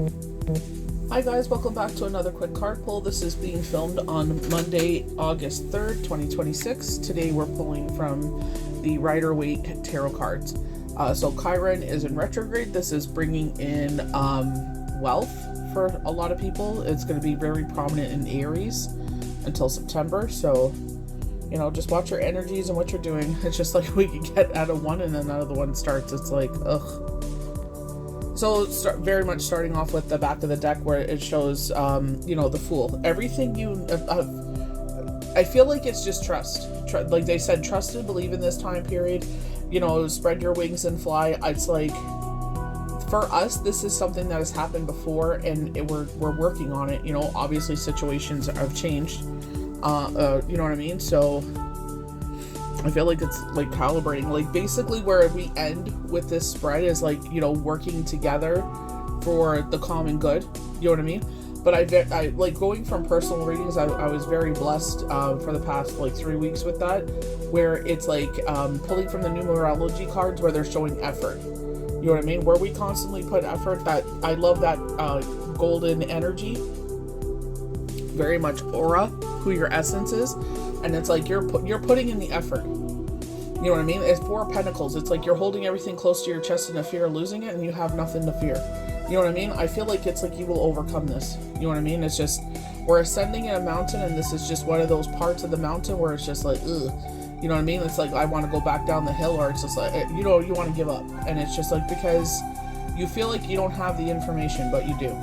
Hi guys, welcome back to another quick card pull. This is being filmed on Monday, August 3rd, 2026. Today we're pulling from the Rider-Waite tarot cards. So Chiron is in retrograde. This is bringing in wealth for a lot of people. It's going to be very prominent in Aries until September. So, you know, just watch your energies and what you're doing. It's just like we can get out of one and then another one starts. It's like, ugh. So very much starting off with the back of the deck where it shows, you know, the Fool. Everything you, I feel like it's just trust. Like they said, trust and believe in this time period. You know, spread your wings and fly. It's like, for us, this is something that has happened before, and we're working on it. You know, obviously situations have changed. You know what I mean? So I feel like it's like calibrating. Like basically where we end with this spread is like, you know, working together for the common good. You know what I mean? But I like going from personal readings. I was very blessed for the past like 3 weeks with that, where it's like pulling from the numerology cards where they're showing effort. You know what I mean? Where we constantly put effort. That I love that golden energy. Very much aura, who your essence is. And it's like you're putting in the effort. You know what I mean? It's 4 of Pentacles. It's like you're holding everything close to your chest in a fear of losing it, and you have nothing to fear. You know what I mean? I feel like it's like you will overcome this. You know what I mean? It's just, we're ascending in a mountain, and this is just one of those parts of the mountain where it's just like, ugh. You know what I mean? It's like I want to go back down the hill, or it's just like, you know, you want to give up. And it's just like because you feel like you don't have the information, but you do.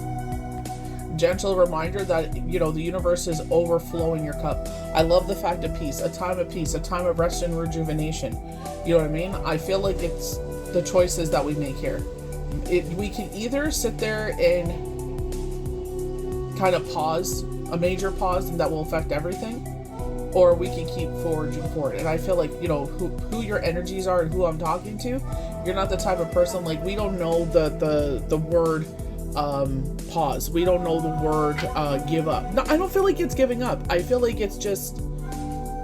Gentle reminder that, you know, the universe is overflowing your cup. I love the fact of peace, a time of peace, a time of rest and rejuvenation. You know what I mean? I feel like it's the choices that we make here. We can either sit there and kind of pause, a major pause, and that will affect everything, or we can keep forging forward. And I feel like, you know, who your energies are and who I'm talking to, you're not the type of person, like, we don't know the word pause. We don't know the word give up. No, I don't feel like it's giving up. I feel like it's just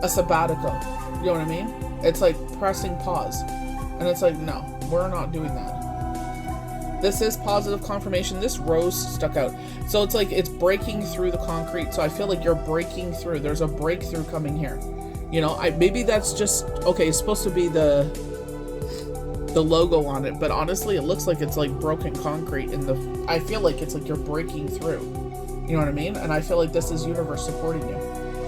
a sabbatical. You know what I mean? It's like pressing pause. And it's like, no, we're not doing that. This is positive confirmation. This rose stuck out. So it's like it's breaking through the concrete. So I feel like you're breaking through. There's a breakthrough coming here. You know, maybe that's just, okay, it's supposed to be the logo on it, but honestly it looks like it's like broken concrete I feel like it's like you're breaking through. You know what I mean? And I feel like this is universe supporting you.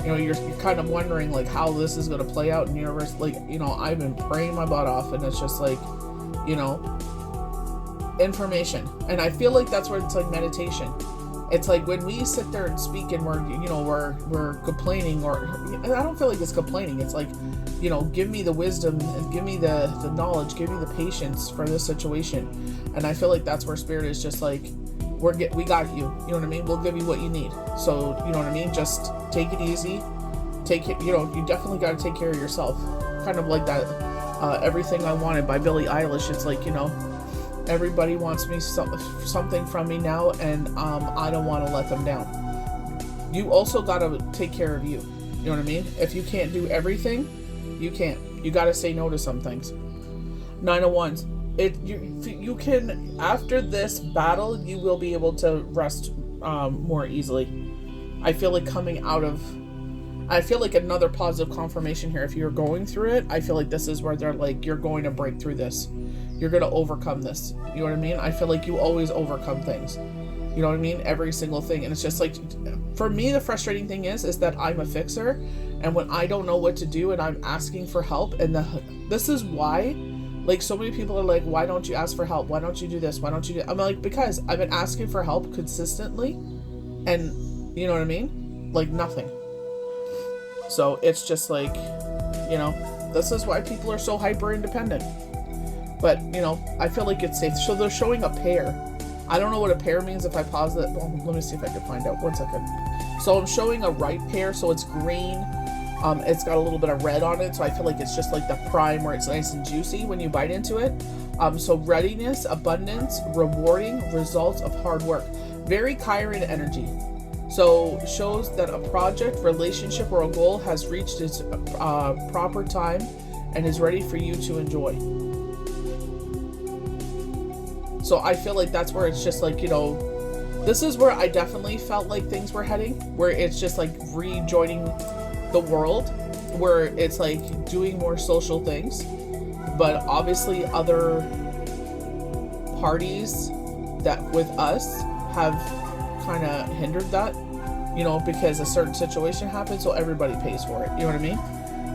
You know, you're kind of wondering like how this is going to play out in the universe. Like, you know, I've been praying my butt off, and it's just like, you know, information. And I feel like that's where it's like meditation. It's like when we sit there and speak and we're complaining, or I don't feel like it's complaining. It's like, you know, give me the wisdom and give me the knowledge, give me the patience for this situation. And I feel like that's where spirit is just like, we got you. You know what I mean? We'll give you what you need. So, you know what I mean? Just take it easy. Take it, you know, you definitely got to take care of yourself. Kind of like that Everything I Wanted by Billie Eilish. It's like, you know, everybody wants me something from me now, and I don't want to let them down. You also got to take care of you. You know what I mean? If you can't do everything, you can't. You got to say no to some things. 9 of Wands. You can, after this battle, you will be able to rest more easily. I feel like I feel like another positive confirmation here. If you're going through it, I feel like this is where they're like, you're going to break through this. You're going to overcome this. You know what I mean? I feel like you always overcome things. You know what I mean? Every single thing. And it's just like, for me, the frustrating thing is that I'm a fixer. And when I don't know what to do and I'm asking for help, and this is why, like, so many people are like, why don't you ask for help? Why don't you do this? Why don't you do? I'm like, because I've been asking for help consistently, and you know what I mean? Like nothing. So it's just like, you know, this is why people are so hyper independent. But, you know, I feel like it's safe. So they're showing a pair. I don't know what a pair means. If I pause it, well, let me see if I can find out. 1 second. So I'm showing a ripe pear, so it's green. It's got a little bit of red on it, so I feel like it's just like the prime where it's nice and juicy when you bite into it. So readiness, abundance, rewarding, results of hard work. Very Chiron energy. So shows that a project, relationship, or a goal has reached its proper time and is ready for you to enjoy. So I feel like that's where it's just like, you know, This is where I definitely felt like things were heading, where it's just like rejoining the world, where it's like doing more social things, but obviously other parties that with us have kind of hindered that, because a certain situation happens, so everybody pays for it. You know what I mean?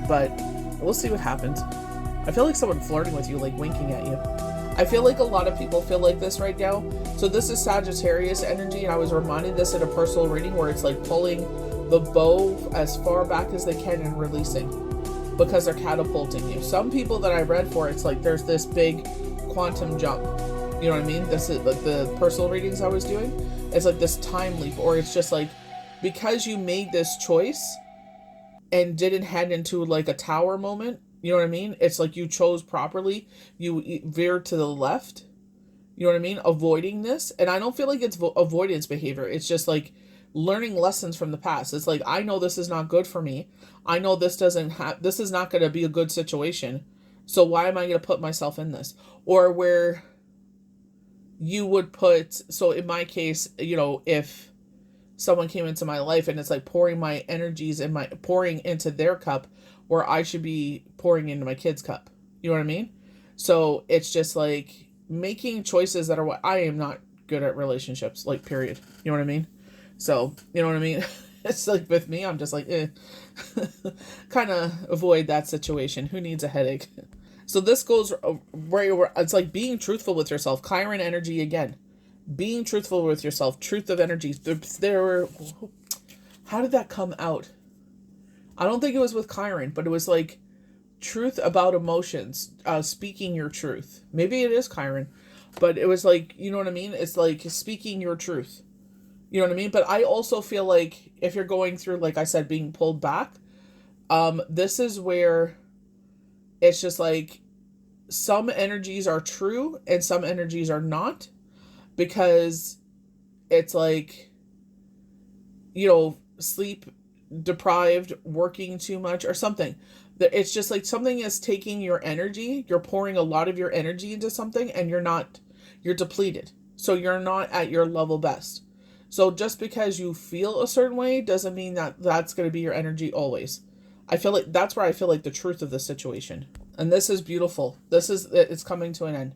But we'll see what happens. I feel like someone flirting with you, like winking at you. I feel like a lot of people feel like this right now. So this is Sagittarius energy, and I was reminded this in a personal reading where it's like pulling the bow as far back as they can and releasing, because they're catapulting you. Some people that I read for, it's like there's this big quantum jump. You know what I mean? This is the personal readings I was doing. It's like this time leap, or it's just like, because you made this choice and didn't head into like a tower moment. You know what I mean? It's like you chose properly. You veered to the left. You know what I mean? Avoiding this. And I don't feel like it's avoidance behavior. It's just like learning lessons from the past. It's like, I know this is not good for me. I know this is not going to be a good situation. So why am I going to put myself in this? Or where you would put, so in my case, if someone came into my life and it's like pouring my energies and pouring into their cup, where I should be pouring into my kid's cup. You know what I mean? So it's just like making choices that are what I am not good at relationships, like period. You know what I mean? So, you know what I mean? It's like with me, I'm just like, kind of avoid that situation. Who needs a headache? So this goes where it's like being truthful with yourself. Chiron energy again. Being truthful with yourself. Truth of energies. How did that come out? I don't think it was with Chiron, but it was like truth about emotions, speaking your truth. Maybe it is Chiron, but it was like, you know what I mean? It's like speaking your truth. You know what I mean? But I also feel like if you're going through, like I said, being pulled back, this is where it's just like some energies are true and some energies are not, because it's like, sleep deprived, working too much or something. It's just like something is taking your energy. You're pouring a lot of your energy into something and you're depleted. So you're not at your level best. So just because you feel a certain way doesn't mean that that's going to be your energy always. I feel like that's where I feel like the truth of the situation. And this is beautiful. It's coming to an end.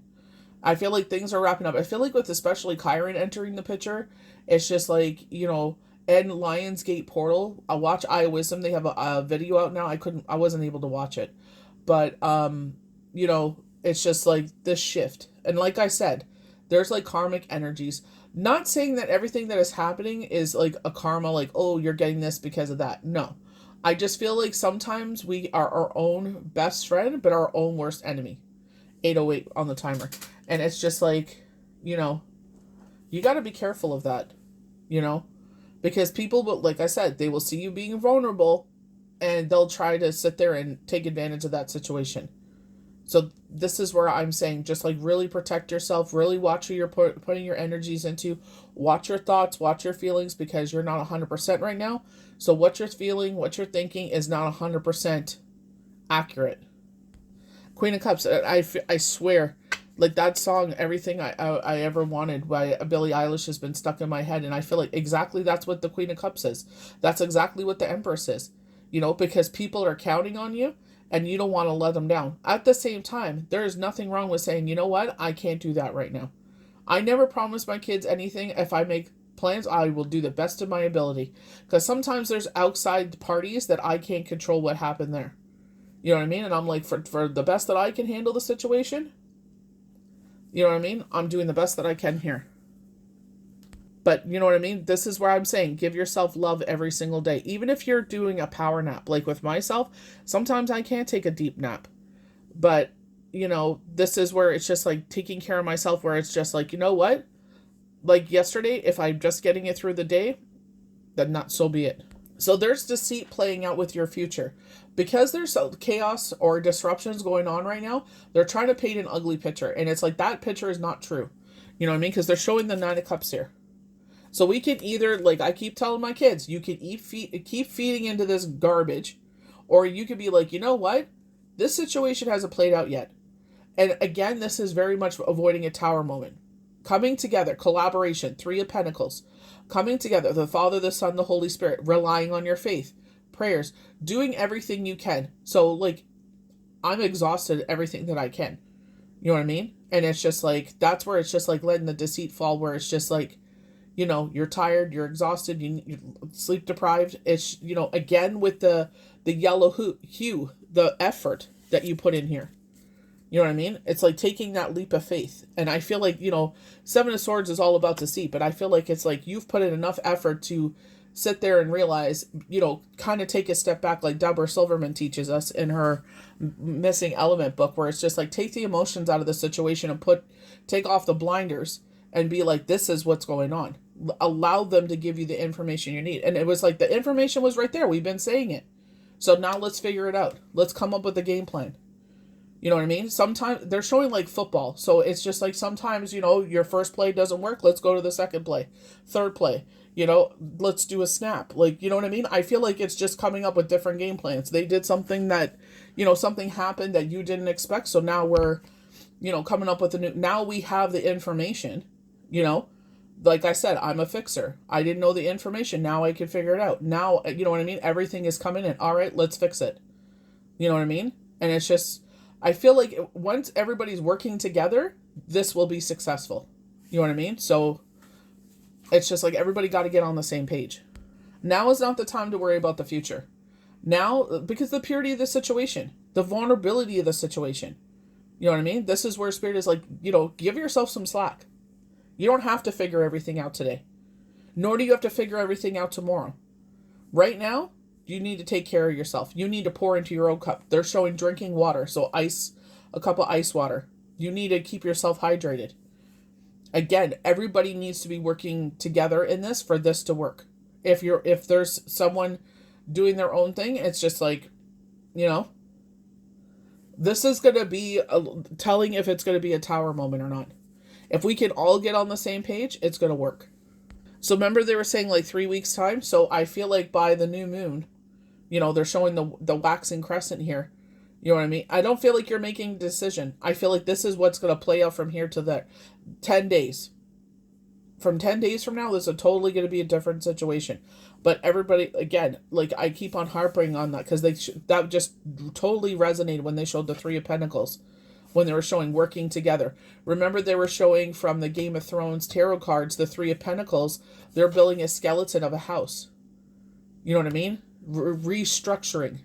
I feel like things are wrapping up. I feel like with especially Chiron entering the picture, it's just like, and Lionsgate Portal. I watch Eye of Wisdom. They have a video out now. I wasn't able to watch it. But, it's just like this shift. And like I said, there's like karmic energies. Not saying that everything that is happening is like a karma, like, oh, you're getting this because of that. No. I just feel like sometimes we are our own best friend, but our own worst enemy. 8:08 on the timer. And it's just like, you got to be careful of that, because people will, like I said, they will see you being vulnerable and they'll try to sit there and take advantage of that situation. So this is where I'm saying, just like really protect yourself, really watch who you're putting your energies into, watch your thoughts, watch your feelings, because you're not 100% right now. So what you're feeling, what you're thinking is not 100% accurate. Queen of Cups, I swear, like that song, Everything I Ever Wanted by Billie Eilish has been stuck in my head. And I feel like exactly that's what the Queen of Cups is. That's exactly what the Empress is, because people are counting on you and you don't want to let them down. At the same time, there is nothing wrong with saying, you know what, I can't do that right now. I never promise my kids anything. If I make plans, I will do the best of my ability. Because sometimes there's outside parties that I can't control what happened there. You know what I mean? And I'm like, for the best that I can handle the situation, you know what I mean? I'm doing the best that I can here. But you know what I mean? This is where I'm saying, give yourself love every single day. Even if you're doing a power nap, like with myself, sometimes I can't take a deep nap. But, this is where it's just like taking care of myself, where it's just like, you know what? Like yesterday, if I'm just getting it through the day, then not so be it. So there's deceit playing out with your future. Because there's chaos or disruptions going on right now, they're trying to paint an ugly picture. And it's like, that picture is not true. You know what I mean? Because they're showing the 9 of Cups here. So we can either, like I keep telling my kids, you can keep feeding into this garbage, or you could be like, you know what? This situation hasn't played out yet. And again, this is very much avoiding a tower moment. coming together, collaboration, Three of Pentacles, coming together, the Father, the Son, the Holy Spirit, relying on your faith, prayers, doing everything you can. So like, I'm exhausted at everything that I can. You know what I mean? And it's just like, that's where it's just like letting the deceit fall, where it's just like, you know, you're tired, you're exhausted, you're sleep deprived. It's, you know, again, with the yellow hue, the effort that you put in here. You know what I mean? It's like taking that leap of faith. And I feel like, you know, Seven of Swords is all about deceit, but I feel like it's like you've put in enough effort to sit there and realize, you know, kind of take a step back, like Deborah Silverman teaches us in her Missing Element book, where it's just like, take the emotions out of the situation and take off the blinders and be like, this is what's going on. Allow them to give you the information you need. And it was like, the information was right there. We've been saying it. So now let's figure it out. Let's come up with a game plan. You know what I mean? Sometimes they're showing like football. So it's just like, sometimes, you know, your first play doesn't work. Let's go to the second play, third play, you know, let's do a snap. Like, you know what I mean? I feel like it's just coming up with different game plans. They did something that, you know, something happened that you didn't expect. So now we're, you know, coming up with now we have the information, you know. Like I said, I'm a fixer. I didn't know the information. Now I can figure it out. Now, you know what I mean? Everything is coming in. All right, let's fix it. You know what I mean? And it's just, I feel like once everybody's working together, this will be successful. You know what I mean? So it's just like everybody got to get on the same page. Now is not the time to worry about the future. Now, because the purity of the situation, the vulnerability of the situation. You know what I mean? This is where Spirit is like, you know, give yourself some slack. You don't have to figure everything out today. Nor do you have to figure everything out tomorrow. Right now, you need to take care of yourself. You need to pour into your own cup. They're showing drinking water. So a cup of ice water. You need to keep yourself hydrated. Again, everybody needs to be working together in this for this to work. If there's someone doing their own thing, it's just like, you know, this is going to be telling if it's going to be a tower moment or not. If we can all get on the same page, it's going to work. So remember they were saying like 3 weeks time. So I feel like by the new moon, you know, they're showing the waxing crescent here. You know what I mean? I don't feel like you're making a decision. I feel like this is what's going to play out from here to there. 10 days. From 10 days from now, this is totally going to be a different situation. But everybody, again, like I keep on harping on that because that just totally resonated when they showed the Three of Pentacles. When they were showing working together. Remember they were showing from the Game of Thrones tarot cards, the Three of Pentacles, they're building a skeleton of a house. You know what I mean? Restructuring.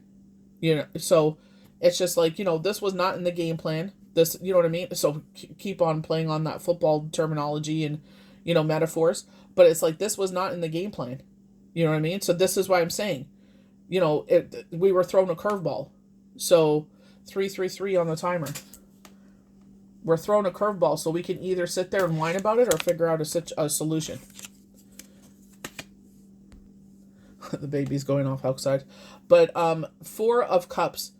You know, so it's just like, you know, this was not in the game plan. This, you know what I mean? So keep on playing on that football terminology and, you know, metaphors. But it's like, this was not in the game plan. You know what I mean? So this is why I'm saying, you know, we were thrown a curveball. So 333 on the timer. We're throwing a curveball, so we can either sit there and whine about it or figure out a solution. The baby's going off outside. But Four of Cups.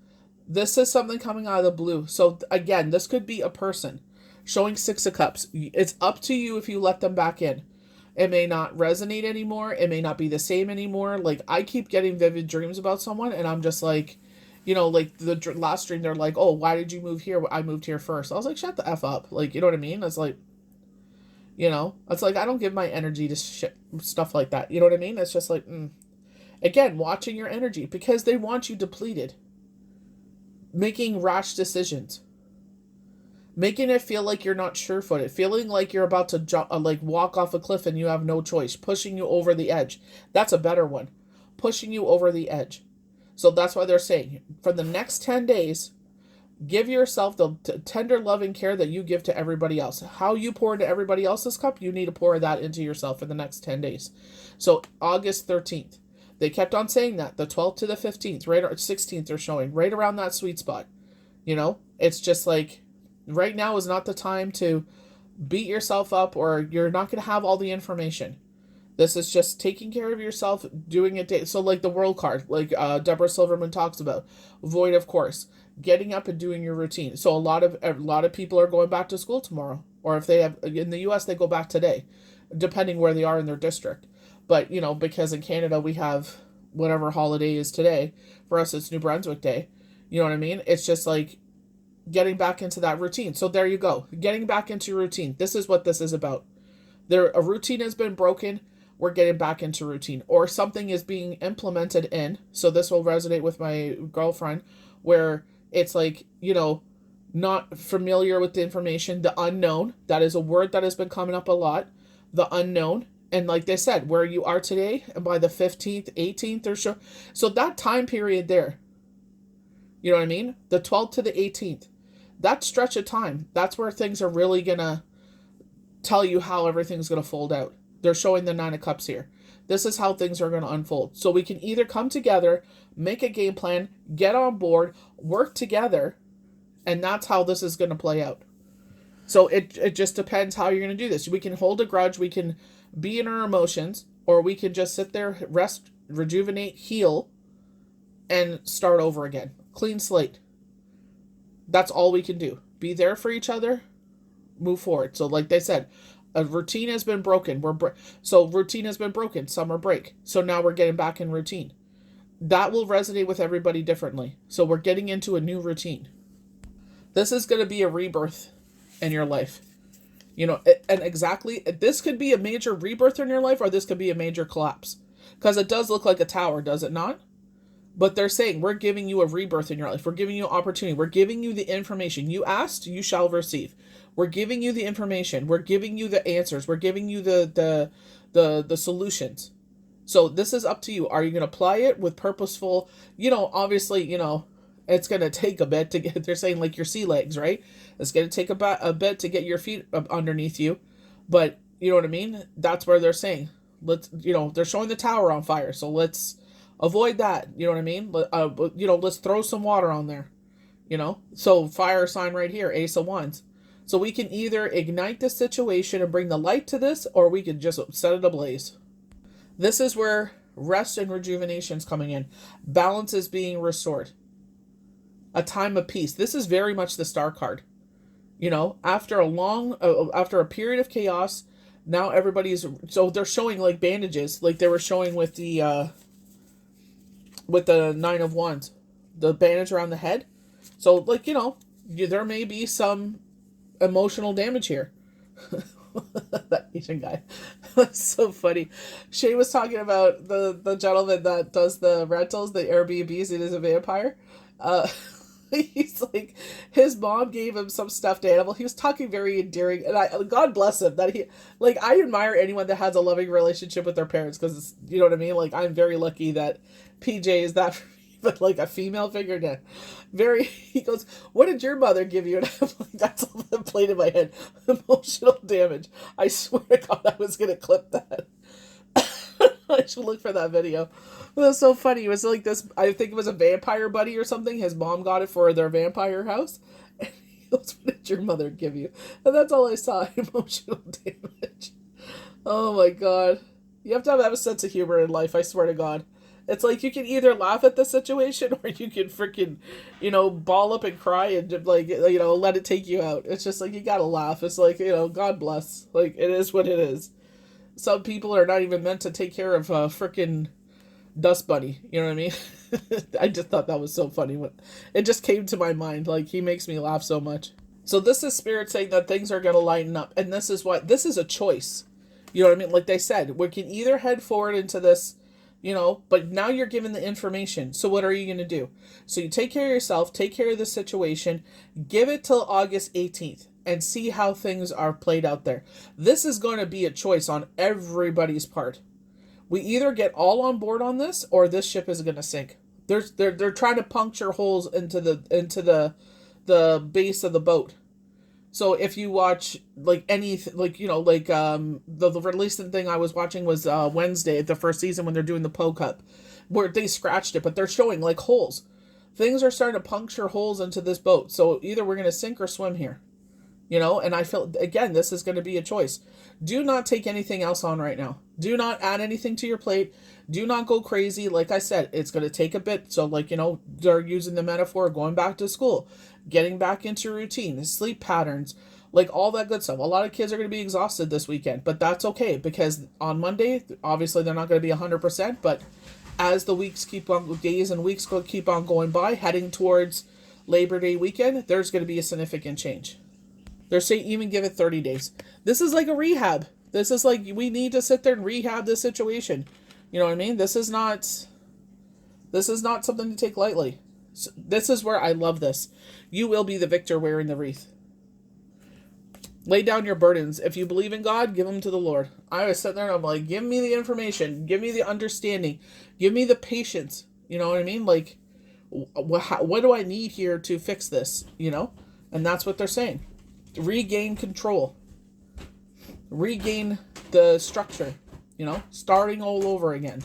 This is something coming out of the blue. So again, this could be a person showing Six of Cups. It's up to you if you let them back in. It may not resonate anymore. It may not be the same anymore. Like, I keep getting vivid dreams about someone, and I'm just like, you know, like the last stream, they're like, oh, why did you move here? I moved here first. I was like, shut the F up. Like, you know what I mean? It's like, you know, it's like, I don't give my energy to stuff like that. You know what I mean? It's just like, Again, watching your energy because they want you depleted. Making rash decisions. Making it feel like you're not sure-footed. Feeling like you're about to walk off a cliff and you have no choice. Pushing you over the edge. That's a better one. Pushing you over the edge. So that's why they're saying, for the next 10 days, give yourself the tender, loving care that you give to everybody else. How you pour into everybody else's cup, you need to pour that into yourself for the next 10 days. So August 13th. They kept on saying that. The 12th to the 15th, right, or 16th they're showing, right around that sweet spot. You know, it's just like, right now is not the time to beat yourself up, or you're not going to have all the information. This is just taking care of yourself, doing it. So like the world card, like Deborah Silverman talks about, void of course, getting up and doing your routine. So a lot of people are going back to school tomorrow, or if they have in the U.S. they go back today, depending where they are in their district. But you know, because in Canada we have whatever holiday is today. For us, it's New Brunswick Day. You know what I mean? It's just like, getting back into that routine. So there you go. Getting back into routine. This is what this is about. A routine has been broken. We're getting back into routine. Or something is being implemented in. So this will resonate with my girlfriend, where it's like, not familiar with the information, the unknown. That is a word that has been coming up a lot. The unknown. And like they said, where you are today, and by the 15th, 18th or so. So that time period there, you know what I mean? The 12th to the 18th. That stretch of time, that's where things are really going to tell you how everything's going to fold out. They're showing the 9 of Cups here. This is how things are going to unfold. So we can either come together, make a game plan, get on board, work together, and that's how this is going to play out. So it just depends how you're going to do this. We can hold a grudge, we can be in our emotions, or we can just sit there, rest, rejuvenate, heal, and start over again. Clean slate. That's all we can do. Be there for each other, move forward. So like they said, a routine has been broken. So routine has been broken, summer break. So now we're getting back in routine. That will resonate with everybody differently. So we're getting into a new routine. This is going to be a rebirth in your life. And exactly, this could be a major rebirth in your life, or this could be a major collapse. Because it does look like a tower, does it not? But they're saying, we're giving you a rebirth in your life. We're giving you opportunity. We're giving you the information. You asked, you shall receive. We're giving you the information. We're giving you the answers. We're giving you the solutions. So this is up to you. Are you going to apply it with purposeful, obviously, it's going to take a bit to get, they're saying like your sea legs, right? It's going to take a bit to get your feet up underneath you. But you know what I mean? That's where they're saying, they're showing the tower on fire. So let's avoid that. You know what I mean? Let's throw some water on there, So fire sign right here, Ace of Wands. So we can either ignite this situation and bring the light to this, or we can just set it ablaze. This is where rest and rejuvenation is coming in. Balance is being restored. A time of peace. This is very much the Star card. After a period of chaos, now so they're showing like bandages, like they were showing with the 9 of Wands, the bandage around the head. So like, there may be some emotional damage here. That Asian guy. That's so funny. Shay was talking about the gentleman that does the rentals, the Airbnbs. It is a vampire. He's like, his mom gave him some stuffed animal. He was talking very endearing, and God bless him that I admire anyone that has a loving relationship with their parents, because you know what I mean. Like, I'm very lucky that PJ is that for me, but like a female figure, nah. He goes, what did your mother give you? And I'm like, that's all that played in my head. Emotional damage. I swear to God, I was gonna clip that. I should look for that video. It was so funny. It was like this, I think it was a vampire buddy or something. His mom got it for their vampire house. And he goes, what did your mother give you? And that's all I saw, emotional damage. Oh my God. You have to have a sense of humor in life, I swear to God. It's like you can either laugh at the situation, or you can freaking, ball up and cry and like, let it take you out. It's just like, you gotta laugh. It's like, God bless. Like, it is what it is. Some people are not even meant to take care of a freaking dust bunny. You know what I mean? I just thought that was so funny. It just came to my mind. Like, he makes me laugh so much. So this is Spirit saying that things are going to lighten up. And this is a choice. You know what I mean? Like they said, we can either head forward into this, but now you're given the information. So what are you going to do? So you take care of yourself, take care of the situation, give it till August 18th. And see how things are played out there. This is going to be a choice on everybody's part. We either get all on board on this, or this ship is going to sink. They're trying to puncture holes into the base of the boat. So if you watch like the recent thing I was watching was Wednesday, the first season, when they're doing the Po Cup, where they scratched it, but they're showing like holes. Things are starting to puncture holes into this boat. So either we're going to sink or swim here. And I feel, again, this is going to be a choice. Do not take anything else on right now. Do not add anything to your plate. Do not go crazy. Like I said, it's going to take a bit. So they're using the metaphor of going back to school, getting back into routine, sleep patterns, like all that good stuff. A lot of kids are going to be exhausted this weekend, but that's okay, because on Monday, obviously they're not going to be 100%, but as the days and weeks keep on going by, heading towards Labor Day weekend, there's going to be a significant change. They're saying even give it 30 days. This is like a rehab. This is like, we need to sit there and rehab this situation. You know what I mean? This is not something to take lightly. So this is where I love this. You will be the victor wearing the wreath. Lay down your burdens. If you believe in God, give them to the Lord. I was sitting there and I'm like, give me the information. Give me the understanding. Give me the patience. You know what I mean? Like, what do I need here to fix this? You know? And that's what they're saying. Regain control. Regain the structure. You know? Starting all over again.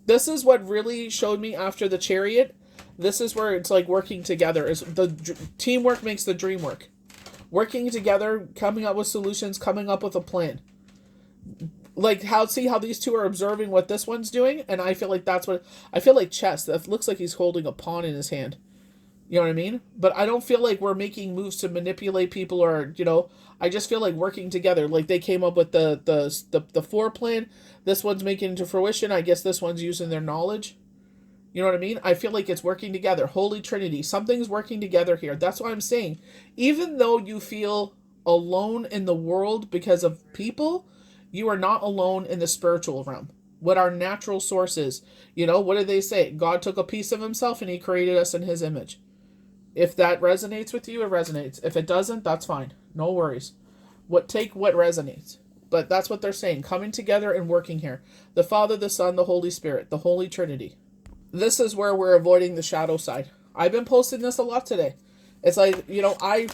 This is what really showed me after the Chariot. This is where it's like working together. Is the teamwork makes the dream work. Working together, coming up with solutions, coming up with a plan. Like, see how these two are observing what this one's doing? And I feel like I feel like chess. That looks like he's holding a pawn in his hand. You know what I mean? But I don't feel like we're making moves to manipulate people or, you know, I just feel like working together. Like they came up with the four plan. This one's making it to fruition. I guess this one's using their knowledge. You know what I mean? I feel like it's working together. Holy Trinity. Something's working together here. That's what I'm saying. Even though you feel alone in the world because of people, you are not alone in the spiritual realm. What our natural source is. You know, what did they say? God took a piece of himself and he created us in his image. If that resonates with you, it resonates. If it doesn't, that's fine. No worries. Take what resonates. But that's what they're saying. Coming together and working here. The Father, the Son, the Holy Spirit. The Holy Trinity. This is where we're avoiding the shadow side. I've been posting this a lot today. It's like, you know, I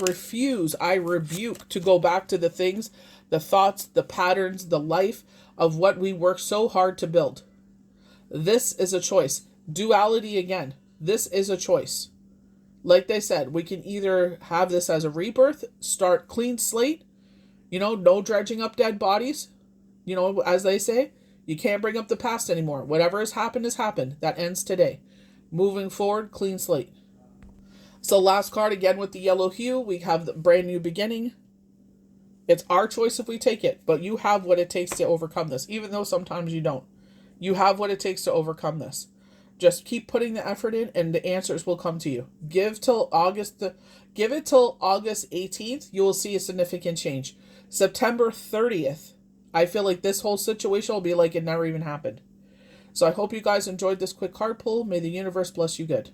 rebuke to go back to the things, the thoughts, the patterns, the life of what we work so hard to build. This is a choice. Duality again. This is a choice. Like they said, we can either have this as a rebirth, start clean slate, you know, no dredging up dead bodies, you know, as they say. You can't bring up the past anymore. Whatever has happened has happened. That ends today. Moving forward, clean slate. So last card again with the yellow hue. We have the brand new beginning. It's our choice if we take it. But you have what it takes to overcome this. Even though sometimes you don't. You have what it takes to overcome this. Just keep putting the effort in and the answers will come to you. Give it till August 18th. You will see a significant change. September 30th. I feel like this whole situation will be like it never even happened. So I hope you guys enjoyed this quick card pull. May the universe bless you good.